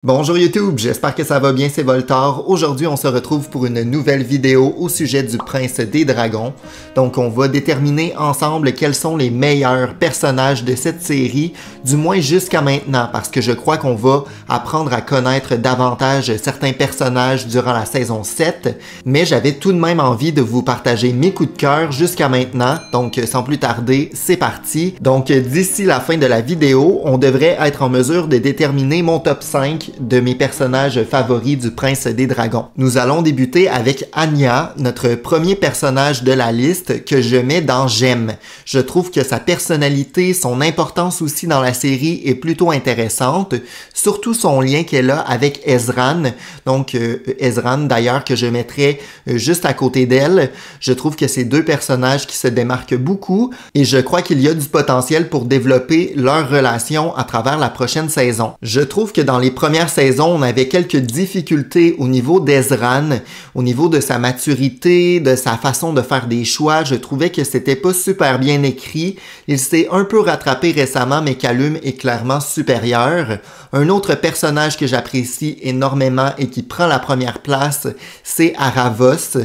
Bonjour YouTube, j'espère que ça va bien, c'est Voltar. Aujourd'hui, on se retrouve pour une nouvelle vidéo au sujet du Prince des Dragons. Donc, on va déterminer ensemble quels sont les meilleurs personnages de cette série, du moins jusqu'à maintenant, parce que je crois qu'on va apprendre à connaître davantage certains personnages durant la saison 7, mais j'avais tout de même envie de vous partager mes coups de cœur jusqu'à maintenant. Donc, sans plus tarder, c'est parti. Donc, d'ici la fin de la vidéo, on devrait être en mesure de déterminer mon top 5 de mes personnages favoris du Prince des Dragons. Nous allons débuter avec Anya, notre premier personnage de la liste que je mets dans J'aime. Je trouve que sa personnalité, son importance aussi dans la série est plutôt intéressante, surtout son lien qu'elle a avec Ezran. Donc Ezran d'ailleurs que je mettrai juste à côté d'elle. Je trouve que c'est deux personnages qui se démarquent beaucoup et je crois qu'il y a du potentiel pour développer leur relation à travers la prochaine saison. Je trouve que dans les premières saison, on avait quelques difficultés au niveau d'Ezran, au niveau de sa maturité, de sa façon de faire des choix. Je trouvais que c'était pas super bien écrit. Il s'est un peu rattrapé récemment, mais Callum est clairement supérieur. Un autre personnage que j'apprécie énormément et qui prend la première place, c'est Aravos.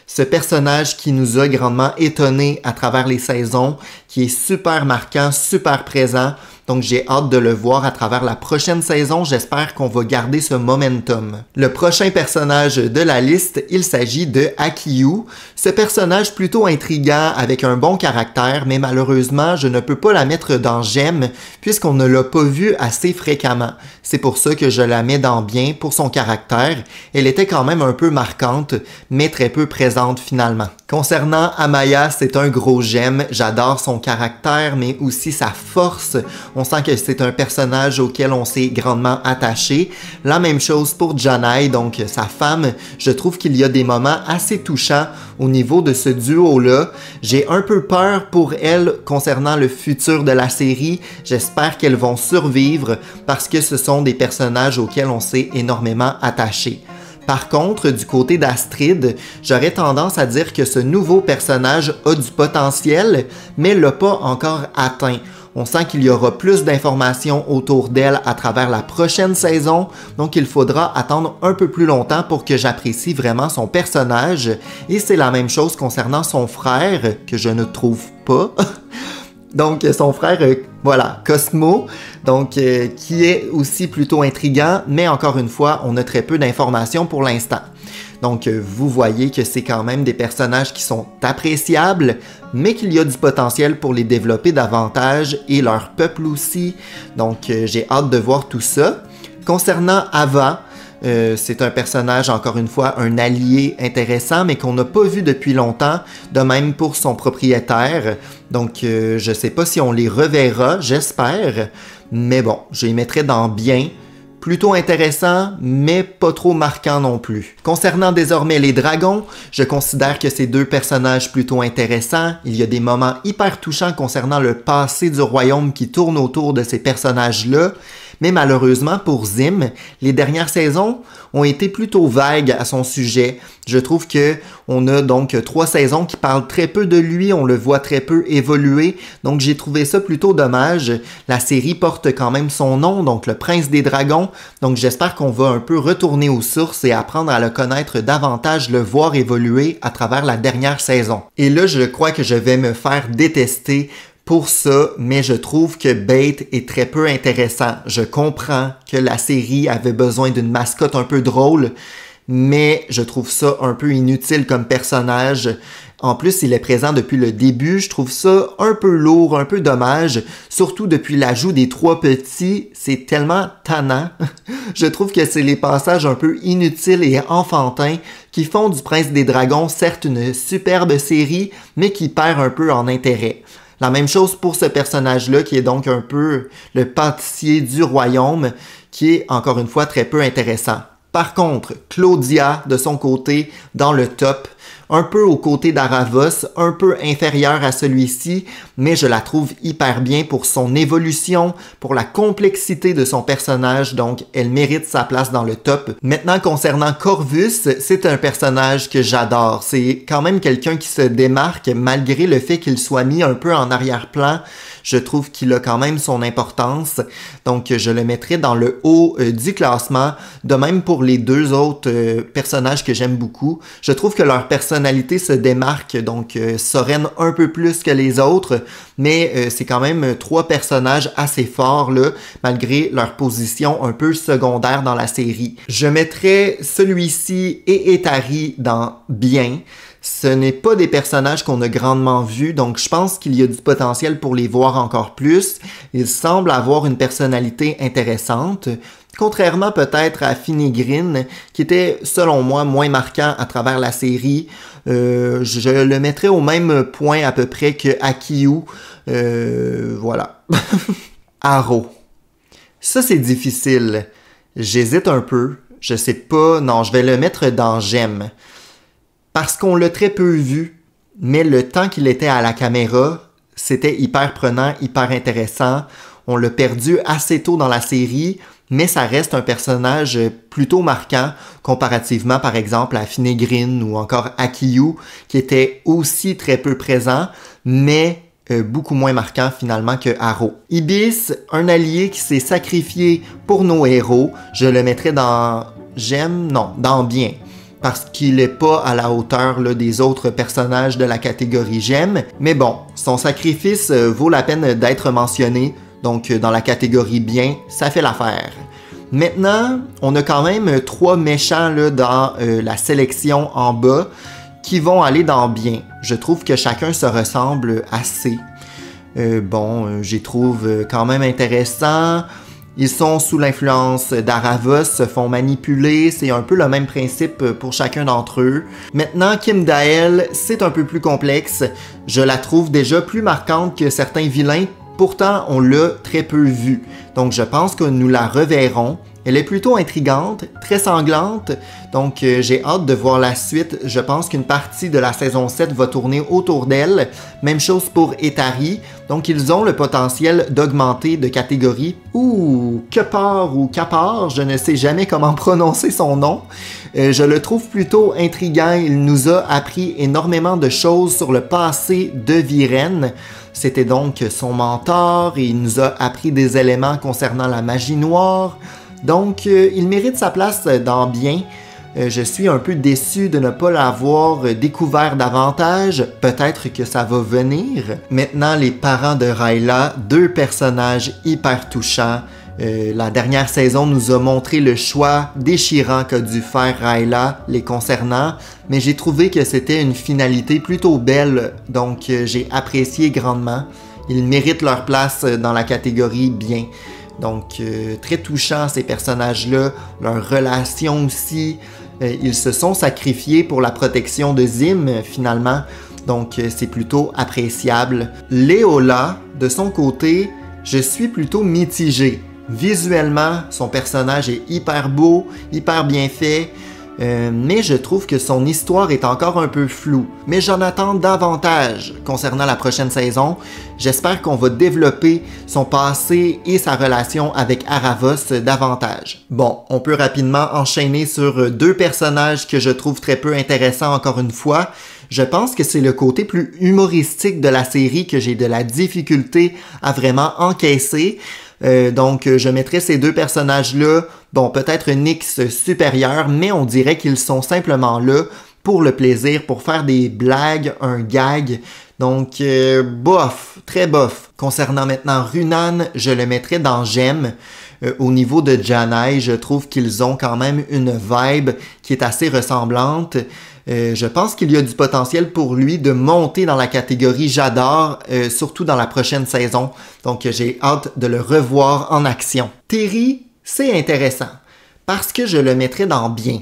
Ce personnage qui nous a grandement étonnés à travers les saisons, qui est super marquant, super présent. Donc j'ai hâte de le voir à travers la prochaine saison. J'espère qu'on va garder ce momentum. Le prochain personnage de la liste, il s'agit de Akiyu. Ce personnage plutôt intriguant avec un bon caractère, mais malheureusement, je ne peux pas la mettre dans J'aime puisqu'on ne l'a pas vue assez fréquemment. C'est pour ça que je la mets dans Bien pour son caractère. Elle était quand même un peu marquante, mais très peu présente finalement. Concernant Amaya, c'est un gros J'aime. J'adore son caractère, mais aussi sa force. On sent que c'est un personnage auquel on s'est grandement attaché. La même chose pour Janai, donc sa femme. Je trouve qu'il y a des moments assez touchants au niveau de ce duo-là. J'ai un peu peur pour elle concernant le futur de la série. J'espère qu'elles vont survivre parce que ce sont des personnages auxquels on s'est énormément attaché. Par contre, du côté d'Astrid, j'aurais tendance à dire que ce nouveau personnage a du potentiel, mais l'a pas encore atteint. On sent qu'il y aura plus d'informations autour d'elle à travers la prochaine saison, donc il faudra attendre un peu plus longtemps pour que j'apprécie vraiment son personnage. Et c'est la même chose concernant son frère, que je ne trouve pas. Donc son frère, voilà, Cosmo, donc qui est aussi plutôt intriguant, mais encore une fois, on a très peu d'informations pour l'instant. Donc vous voyez que c'est quand même des personnages qui sont appréciables, mais qu'il y a du potentiel pour les développer davantage et leur peuple aussi. Donc j'ai hâte de voir tout ça. Concernant Ava, c'est un personnage, encore une fois, un allié intéressant, mais qu'on n'a pas vu depuis longtemps, de même pour son propriétaire. Donc, je ne sais pas si on les reverra, j'espère, mais bon, je les mettrai dans Bien. Plutôt intéressant, mais pas trop marquant non plus. Concernant désormais les dragons, je considère que c'est deux personnages plutôt intéressants. Il y a des moments hyper touchants concernant le passé du royaume qui tourne autour de ces personnages-là. Mais malheureusement pour Zim, les dernières saisons ont été plutôt vagues à son sujet. Je trouve que on a donc 3 saisons qui parlent très peu de lui, on le voit très peu évoluer, donc j'ai trouvé ça plutôt dommage. La série porte quand même son nom, donc le Prince des Dragons, donc j'espère qu'on va un peu retourner aux sources et apprendre à le connaître davantage, le voir évoluer à travers la dernière saison. Et là, je crois que je vais me faire détester pour ça, mais je trouve que Bait est très peu intéressant. Je comprends que la série avait besoin d'une mascotte un peu drôle, mais je trouve ça un peu inutile comme personnage. En plus, il est présent depuis le début. Je trouve ça un peu lourd, un peu dommage. Surtout depuis l'ajout des 3 petits. C'est tellement tannant. Je trouve que c'est les passages un peu inutiles et enfantins qui font du Prince des Dragons, certes une superbe série, mais qui perd un peu en intérêt. La même chose pour ce personnage-là, qui est donc un peu le pâtissier du royaume, qui est encore une fois très peu intéressant. Par contre, Claudia, de son côté, dans le top, un peu aux côtés d'Aravos, un peu inférieure à celui-ci, mais je la trouve hyper bien pour son évolution, pour la complexité de son personnage, donc elle mérite sa place dans le top. Maintenant, concernant Corvus, c'est un personnage que j'adore. C'est quand même quelqu'un qui se démarque malgré le fait qu'il soit mis un peu en arrière-plan. Je trouve qu'il a quand même son importance, donc je le mettrai dans le haut du classement. De même pour les deux autres personnages que j'aime beaucoup. Je trouve que leur personnalité se démarque, donc Soren un peu plus que les autres, mais c'est quand même trois personnages assez forts là, malgré leur position un peu secondaire dans la série. Je mettrai celui-ci et Etari dans bien. Ce n'est pas des personnages qu'on a grandement vus, donc je pense qu'il y a du potentiel pour les voir encore plus. Ils semblent avoir une personnalité intéressante, contrairement peut-être à Finnegryn, qui était, selon moi, moins marquant à travers la série. Je le mettrais au même point à peu près que Akiyu. Voilà. Aro. Ça, c'est difficile. J'hésite un peu. Je sais pas. Non, je vais le mettre dans J'aime. Parce qu'on l'a très peu vu, mais le temps qu'il était à la caméra, c'était hyper prenant, hyper intéressant. On l'a perdu assez tôt dans la série, mais ça reste un personnage plutôt marquant comparativement par exemple à Finnegryn ou encore Akiyu, qui était aussi très peu présent, mais beaucoup moins marquant finalement que Aro. Ibis, un allié qui s'est sacrifié pour nos héros, je le mettrais dans J'aime, non, dans Bien. Parce qu'il n'est pas à la hauteur là, des autres personnages de la catégorie J'aime. Mais bon, son sacrifice vaut la peine d'être mentionné, donc dans la catégorie Bien, ça fait l'affaire. Maintenant, on a quand même trois méchants là, dans la sélection en bas qui vont aller dans Bien. Je trouve que chacun se ressemble assez. J'y trouve quand même intéressant. Ils sont sous l'influence d'Aravos, se font manipuler, c'est un peu le même principe pour chacun d'entre eux. Maintenant, Kim Dael, c'est un peu plus complexe. Je la trouve déjà plus marquante que certains vilains, pourtant on l'a très peu vue. Donc je pense que nous la reverrons. Elle est plutôt intrigante, très sanglante, donc j'ai hâte de voir la suite. Je pense qu'une partie de la saison 7 va tourner autour d'elle. Même chose pour Etari, donc ils ont le potentiel d'augmenter de catégorie. Kapar, je ne sais jamais comment prononcer son nom. Je le trouve plutôt intriguant, il nous a appris énormément de choses sur le passé de Viren. C'était donc son mentor et il nous a appris des éléments concernant la magie noire. Donc, il mérite sa place dans Bien. Je suis un peu déçu de ne pas l'avoir découvert davantage. Peut-être que ça va venir. Maintenant, les parents de Rayla, deux personnages hyper touchants. La dernière saison nous a montré le choix déchirant qu'a dû faire Rayla les concernant, mais j'ai trouvé que c'était une finalité plutôt belle, donc j'ai apprécié grandement. Ils méritent leur place dans la catégorie Bien. Donc, très touchant ces personnages-là, leur relation aussi. Ils se sont sacrifiés pour la protection de Zim, finalement. Donc, c'est plutôt appréciable. Leola, de son côté, je suis plutôt mitigé. Visuellement, son personnage est hyper beau, hyper bien fait. Mais je trouve que son histoire est encore un peu floue. Mais j'en attends davantage concernant la prochaine saison. J'espère qu'on va développer son passé et sa relation avec Aravos davantage. Bon, on peut rapidement enchaîner sur deux personnages que je trouve très peu intéressants encore une fois. Je pense que c'est le côté plus humoristique de la série que j'ai de la difficulté à vraiment encaisser. Donc, je mettrais ces deux personnages-là, bon, peut-être une X supérieure, mais on dirait qu'ils sont simplement là pour le plaisir, pour faire des blagues, un gag. Donc, bof, très bof. Concernant maintenant Runan, je le mettrais dans J'aime. Au niveau de Janai, je trouve qu'ils ont quand même une vibe qui est assez ressemblante. Je pense qu'il y a du potentiel pour lui de monter dans la catégorie J'adore, surtout dans la prochaine saison. Donc j'ai hâte de le revoir en action. Terry, c'est intéressant, parce que je le mettrais dans Bien.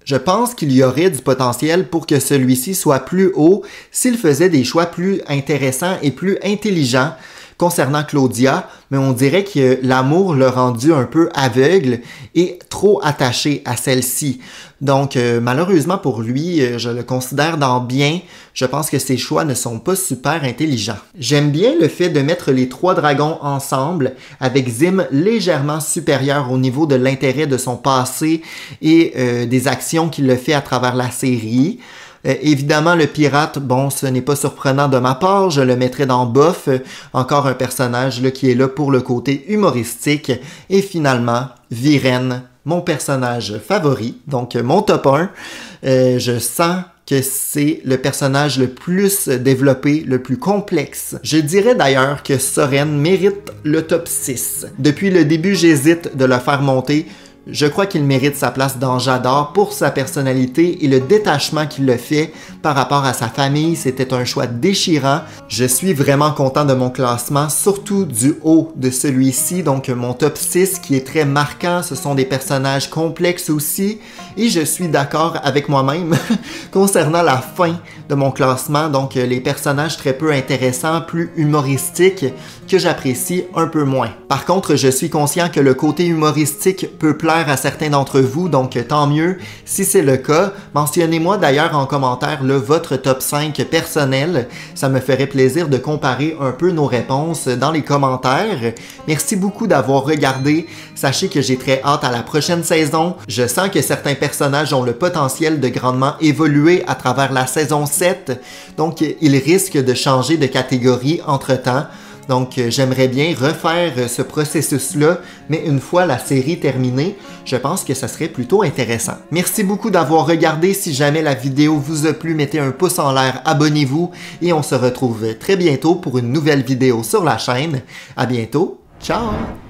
Je pense qu'il y aurait du potentiel pour que celui-ci soit plus haut s'il faisait des choix plus intéressants et plus intelligents. concernant Claudia, mais on dirait que l'amour l'a rendu un peu aveugle et trop attaché à celle-ci. Donc, malheureusement pour lui, je le considère dans bien. Je pense que ses choix ne sont pas super intelligents. J'aime bien le fait de mettre les 3 dragons ensemble, avec Zim légèrement supérieur au niveau de l'intérêt de son passé et des actions qu'il le fait à travers la série. Évidemment, le pirate, bon, ce n'est pas surprenant de ma part, je le mettrai dans bof, encore un personnage là, qui est là pour le côté humoristique. Et finalement, Viren, mon personnage favori, donc mon top 1. Je sens que c'est le personnage le plus développé, le plus complexe. Je dirais d'ailleurs que Soren mérite le top 6. Depuis le début, j'hésite de le faire monter. Je crois qu'il mérite sa place dans J'adore pour sa personnalité et le détachement qu'il le fait par rapport à sa famille. C'était un choix déchirant. Je suis vraiment content de mon classement, surtout du haut de celui-ci, donc mon top 6 qui est très marquant. Ce sont des personnages complexes aussi et je suis d'accord avec moi-même concernant la fin de mon classement, donc les personnages très peu intéressants, plus humoristiques, que j'apprécie un peu moins. Par contre, je suis conscient que le côté humoristique peut plaire à certains d'entre vous, donc tant mieux. Si c'est le cas, mentionnez-moi d'ailleurs en commentaire votre top 5 personnel. Ça me ferait plaisir de comparer un peu nos réponses dans les commentaires. Merci beaucoup d'avoir regardé. Sachez que j'ai très hâte à la prochaine saison. Je sens que certains personnages ont le potentiel de grandement évoluer à travers la saison 7, donc ils risquent de changer de catégorie entre-temps. Donc, j'aimerais bien refaire ce processus-là, mais une fois la série terminée, je pense que ça serait plutôt intéressant. Merci beaucoup d'avoir regardé. Si jamais la vidéo vous a plu, mettez un pouce en l'air, abonnez-vous et on se retrouve très bientôt pour une nouvelle vidéo sur la chaîne. À bientôt. Ciao!